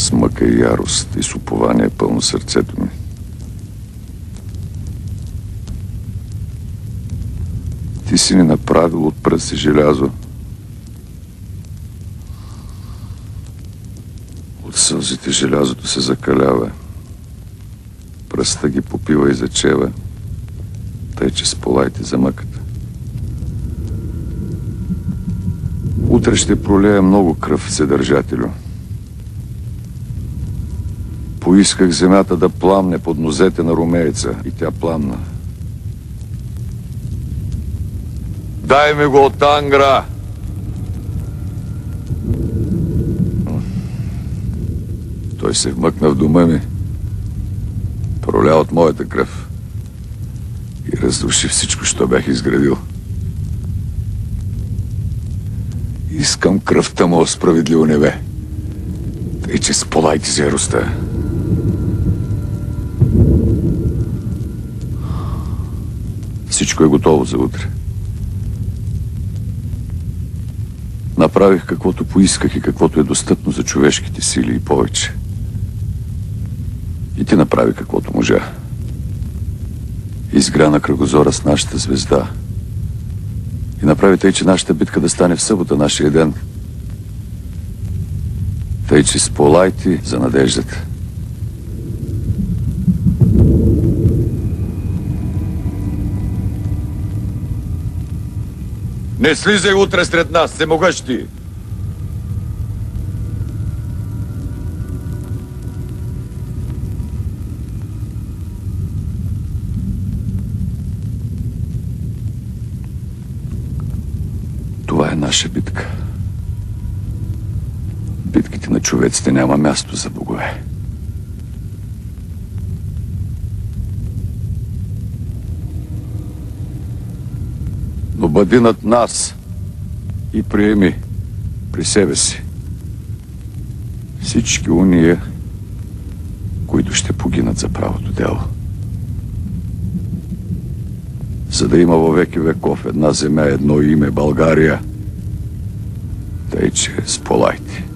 С мъка и ярост и с упование пълно сърцето ми. Ти си ни направил от пръст и желязо. От сълзите желязото се закалява. Пръста ги попива и зачева, тъй че сполайте за мъката. Утре ще пролея много кръв, Вседържателю. Поисках земята да пламне под нозете на ромееца и тя пламна. Дай ми го от Ангра! Той се вмъкна в дома ми, проля от моята кръв и разруши всичко, що бях изградил. Искам кръвта му, справедливо небе, тъй че сполайте за яростта. Всичко е готово за утре. Направих каквото поисках и каквото е достъпно за човешките сили и повече. И ти направи каквото можа. Изгря на кръгозора с нашата звезда. И направи тъй, че нашата битка да стане в събота, нашия ден. Тъй, че сполайте за надеждата. Не слизай утре сред нас, всемогъщи! Това е наша битка. Битките на човеците няма място за богове. Но бъди над нас и приеми при себе си всички уния, които ще погинат за правото дело. За да има във веки веков една земя, едно име, България, тъй че сполайте.